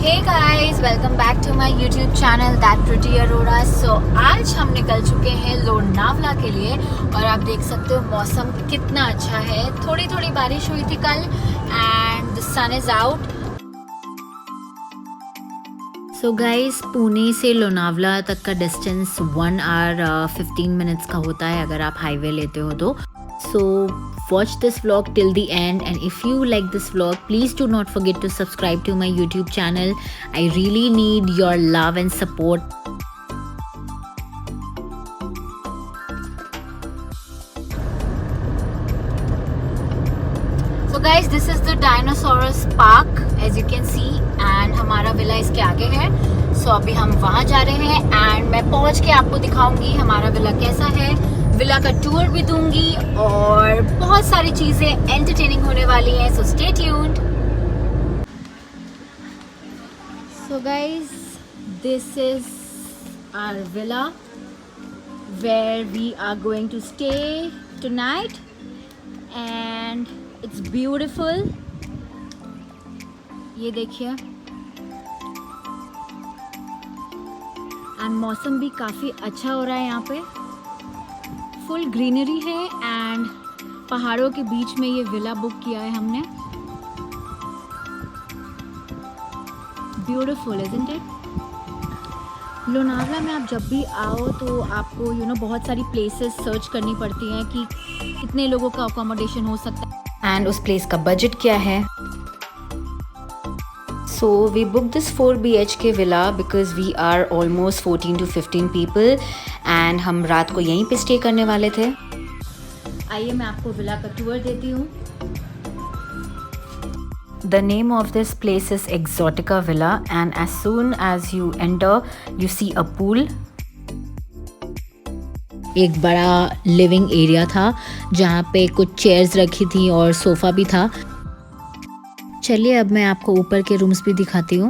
Hey guys, welcome back to my YouTube channel That Pretty Aurora. So आज हम निकल चुके हैं लोनावला के लिए और आप देख सकते हो मौसम कितना अच्छा है. थोड़ी थोड़ी बारिश हुई थी कल and the sun is out. So guys, Pune से लोनावला तक का डिस्टेंस 1 hour 15 minutes का होता है अगर आप हाईवे लेते हो तो. So watch this vlog till the end, and if you like this vlog, please do not forget to subscribe to my YouTube channel. I really need your love and support. So guys, this is the Dinosaurus Park as you can see, and हमारा villa इसके आगे है. So अभी हम वहाँ जा रहे हैं and मैं पहुँच के आपको दिखाऊंगी हमारा विला कैसा है. विला का टूर भी दूंगी और बहुत सारी चीजें एंटरटेनिंग होने वाली हैं. So stay tuned. So guys, this is our villa where we are going to stay tonight and it's beautiful. ये देखिए, एंड मौसम भी काफ़ी अच्छा हो रहा है. यहाँ पे फुल ग्रीनरी है एंड पहाड़ों के बीच में ये विला बुक किया है हमने. Beautiful isn't it? लोनावला में आप जब भी आओ तो आपको बहुत सारी प्लेसेस सर्च करनी पड़ती हैं कि कितने लोगों का अकोमोडेशन हो सकता है एंड उस प्लेस का बजट क्या है. So we booked this 4 BHK villa because we are almost 14 to 15 people and हम रात को यहीं पे स्टे करने वाले थे. आइए मैं आपको विला का टूर देती हूँ. The name of this place is Exotica Villa and as soon as you enter you see a pool. एक बड़ा लिविंग एरिया था जहाँ पे कुछ चेयर्स रखी थी और सोफ़ा भी था. चलिए अब मैं आपको ऊपर के रूम्स भी दिखाती हूँ.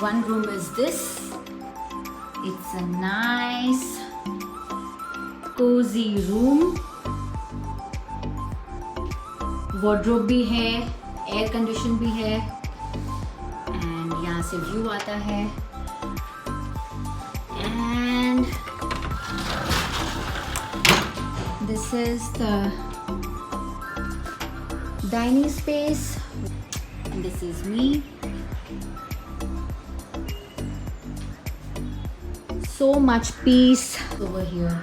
One room is this. It's a nice cozy room. Wardrobe भी है, एयर कंडीशन भी है एंड यहाँ से व्यू आता है. And this is the dining space and this is me. So much peace over here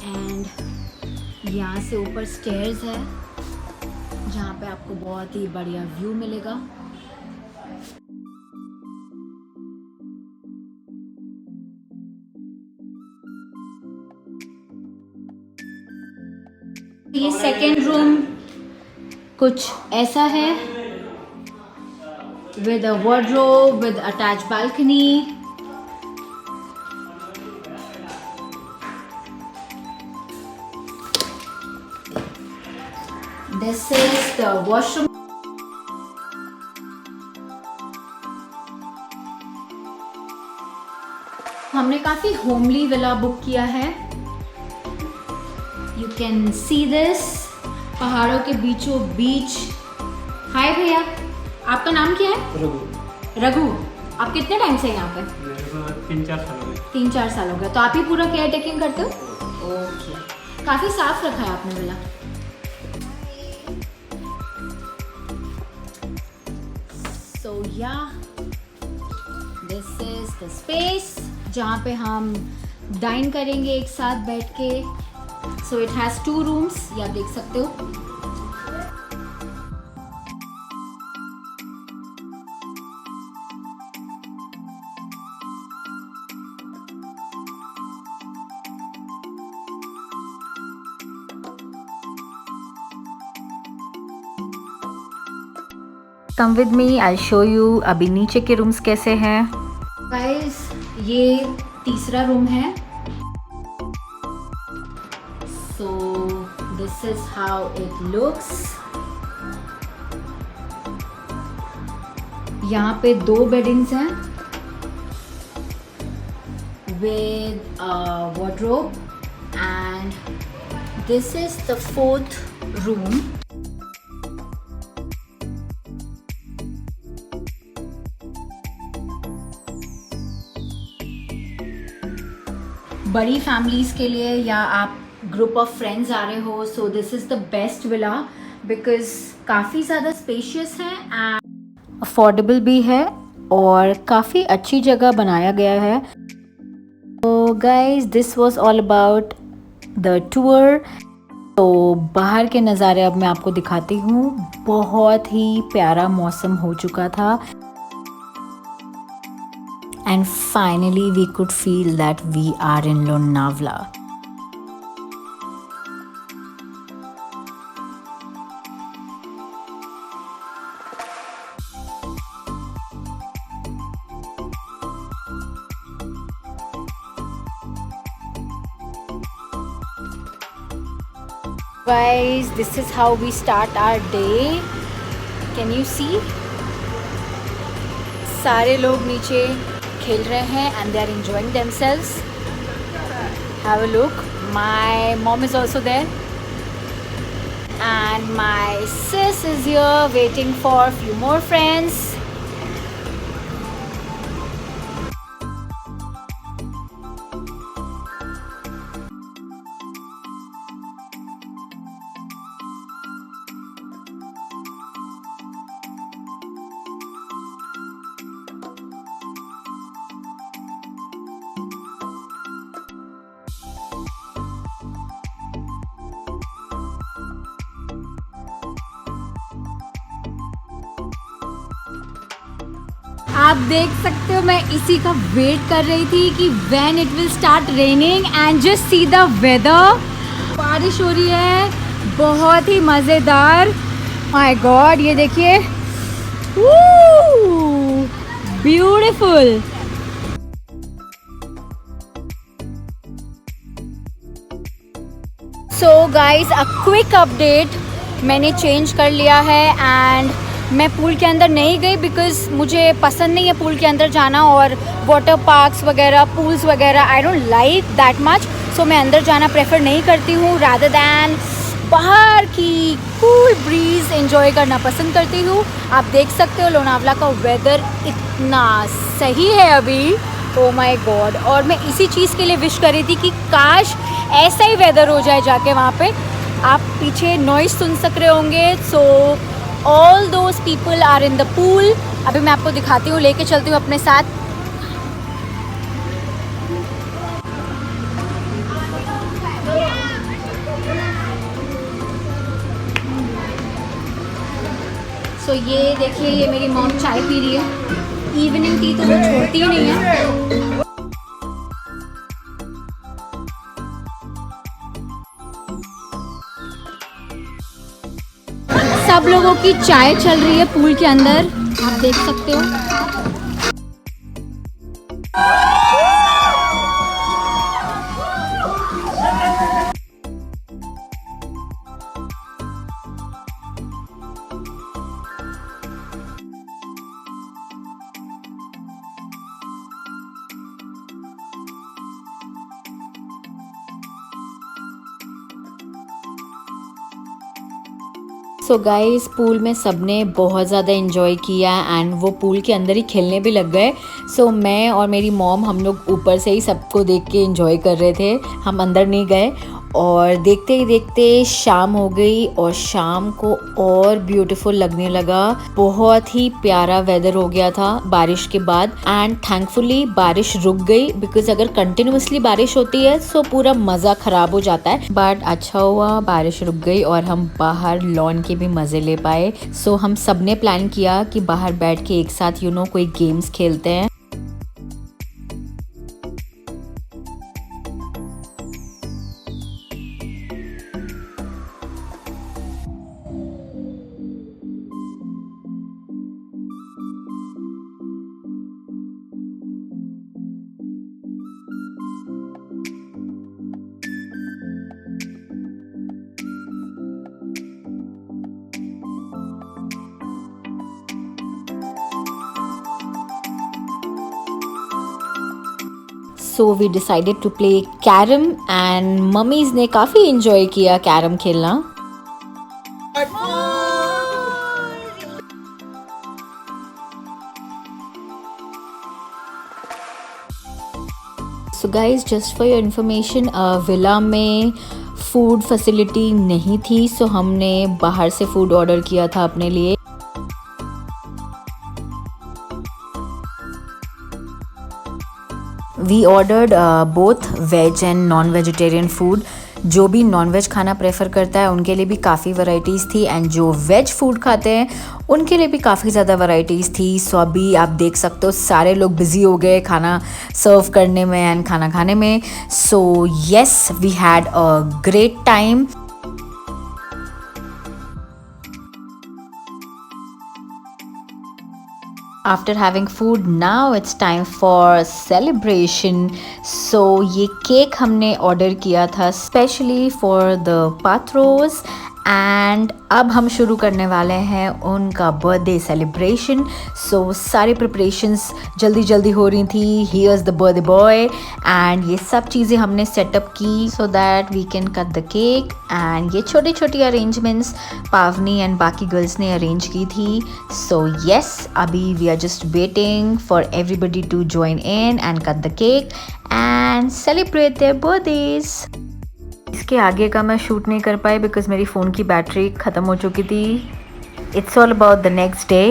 and यहाँ से ऊपर स्टेयर्स है जहाँ पे आपको बहुत ही बढ़िया व्यू मिलेगा. ये सेकेंड रूम कुछ ऐसा है with a wardrobe with attached balcony. This is the washroom. हमने काफी होमली विला बुक किया है. You can see this. पहाड़ों के बीचों बीच. हाय भैया, आपका नाम क्या है? रघु. रघु, आप कितने टाइम से यहाँ पे? 3-4 साल हो गए. 3-4 साल हो गए. तो आप ही पूरा केयर टेकिंग करते हो? ओके. काफी साफ रखा है आपने villa. So yeah, this is the space जहाँ पे हम डाइन करेंगे एक साथ बैठ के. So it has 2 rooms. ये आप देख सकते हो. Come with me, I'll show you अभी नीचे के रूम्स कैसे हैं. Guys, ये तीसरा रूम है. So this is how it looks. यहाँ पे 2 बेडिंग्स हैं. with a wardrobe, and this is the fourth room. बड़ी फैमिलीज़ के लिए या आप ग्रुप ऑफ फ्रेंड्स आ रहे हो, so this is the best villa because काफ़ी ज़्यादा स्पेशियस है एंड अफोर्डेबल भी है और काफ़ी अच्छी जगह बनाया गया है. तो guys this was all about the tour. तो बाहर के नज़ारे अब मैं आपको दिखाती हूँ. बहुत ही प्यारा मौसम हो चुका था. And finally we could feel that we are in Lonavala. Guys, this is how we start our day. Can you see? सारे लोग नीचे खेल रहे हैं and they are enjoying themselves. Have a look. My mom is also there and my sis is here waiting for a few more friends. आप देख सकते हो मैं इसी का वेट कर रही थी कि when it will start raining and just see the weather. बारिश हो रही है, बहुत ही मज़ेदार. माय गॉड, ये देखिए, beautiful. So guys, a quick update, मैंने चेंज कर लिया है एंड मैं पूल के अंदर नहीं गई बिकॉज़ मुझे पसंद नहीं है पूल के अंदर जाना और वाटर पार्क्स वगैरह, पूल्स वगैरह. I don't like that much. So मैं अंदर जाना प्रेफर नहीं करती हूँ. रादर दैन बाहर की कूल ब्रीज एंजॉय करना पसंद करती हूँ. आप देख सकते हो लोनावला का वेदर इतना सही है अभी. Oh my God. और मैं इसी चीज़ के लिए विश कर रही थी कि काश ऐसा ही वेदर हो जाए जाके वहाँ पे. आप पीछे नॉइस सुन सक रहे होंगे. So all those people are in the pool. अभी मैं आपको दिखाती हूँ, लेके चलती हूँ अपने साथ. सो ये देखिए, ये मेरी मॉम चाय पी रही है. इवनिंग टी तो वो छोड़ती ही नहीं है. सब लोगों की चाय चल रही है पूल के अंदर, आप देख सकते हो. सो गाइस, पूल में सबने बहुत ज़्यादा इन्जॉय किया एंड वो पूल के अंदर ही खेलने भी लग गए. सो मैं और मेरी मॉम, हम लोग ऊपर से ही सबको देख के इन्जॉय कर रहे थे. हम अंदर नहीं गए और देखते ही देखते शाम हो गई और शाम को और ब्यूटीफुल लगने लगा. बहुत ही प्यारा वेदर हो गया था बारिश के बाद एंड थैंकफुली बारिश रुक गई बिकॉज अगर कंटिन्यूसली बारिश होती है तो पूरा मज़ा ख़राब हो जाता है. बट अच्छा हुआ बारिश रुक गई और हम बाहर लॉन के भी मज़े ले पाए. सो हम सब ने प्लान किया कि बाहर बैठ के एक साथ कोई गेम्स खेलते हैं. So we decided to play carrom and mummies ने काफ़ी इंजॉय किया कैरम खेलना। So guys, just for your information, villa में फूड फैसिलिटी नहीं थी, सो हमने बाहर से फूड ऑर्डर किया था अपने लिए। We ordered both veg and non vegetarian food. जो भी नॉन वेज खाना प्रेफर करता है उनके लिए भी काफ़ी वैरायटीज़ थी एंड जो वेज फूड खाते हैं उनके लिए भी काफ़ी ज़्यादा वैरायटीज़ थी। सो अभी आप देख सकते हो सारे लोग बिजी हो गए खाना सर्व करने में एंड खाना खाने में। So yes, we had a great time. After having food, now it's time for celebration. So ये केक हमने ऑर्डर किया था स्पेशली फॉर द पात्रोस एंड अब हम शुरू करने वाले हैं उनका बर्थडे सेलिब्रेशन। सो सारी प्रिपरेशंस जल्दी जल्दी हो रही थी। Here's the birthday boy and ये सब चीज़ें हमने सेटअप की so that we can cut the cake and ये छोटी छोटी अरेंजमेंट्स पावनी एंड बाकी गर्ल्स ने अरेंज की थी। सो येस, अभी we are just waiting for everybody to join in and cut the cake and celebrate their birthdays. इसके आगे का मैं शूट नहीं कर पाई बिकॉज मेरी फ़ोन की बैटरी ख़त्म हो चुकी थी। It's all about the next day.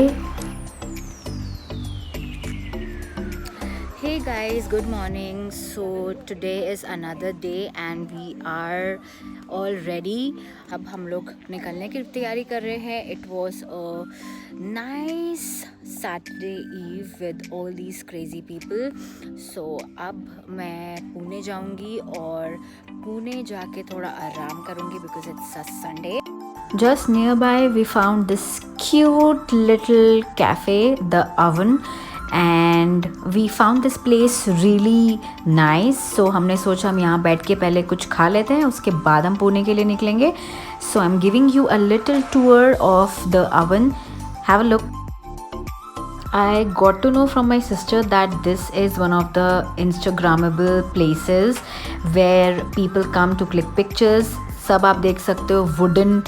Hey guys, good morning. So today is another day and we are all ready. अब हम लोग निकलने की तैयारी कर रहे हैं। It was a nice Saturday eve with all these crazy people. So अब मैं पुणे जाऊंगी और पुणे जाके थोड़ा आराम करूंगी because it's a Sunday. Just nearby we found this cute little cafe, The Oven, and we found this place really nice. So हमने सोचा हम यहाँ बैठ के पहले कुछ खा लेते हैं, उसके बाद हम पुणे के लिए निकलेंगे. So I'm giving you a little tour of The Oven. Have a look. I got to know from my sister that this is one of the Instagrammable places where people come to click pictures. सब आप देख सकते हो, wooden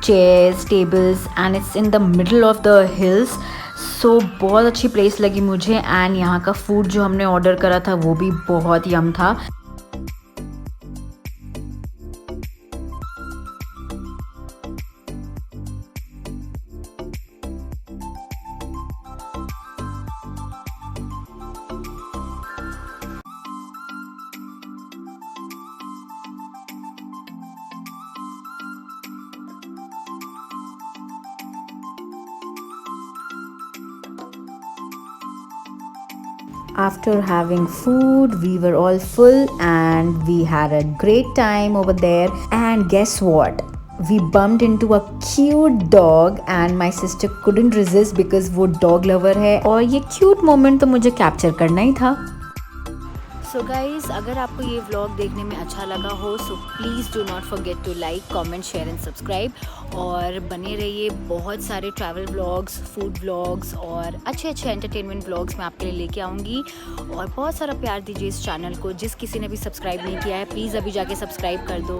chairs, tables, and it's in the middle of the hills. So बहुत अच्छी place लगी मुझे and यहाँ का फूड जो हमने ऑर्डर करा था वो भी बहुत यम था. After having food, we were all full and we had a great time over there. And guess what? We bumped into a cute dog and my sister couldn't resist because वो dog lover है और ये cute moment तो मुझे capture करना ही था. So guys, अगर आपको ये vlog देखने में अच्छा लगा हो so please do not forget to like, comment, share and subscribe. और बने रहिए, बहुत सारे travel vlogs, food vlogs और अच्छे entertainment vlogs मैं आपके लिए लेके आऊँगी. और बहुत सारा प्यार दीजिए इस चैनल को. जिस किसी ने भी सब्सक्राइब नहीं किया है प्लीज़ अभी जाके सब्सक्राइब कर दो.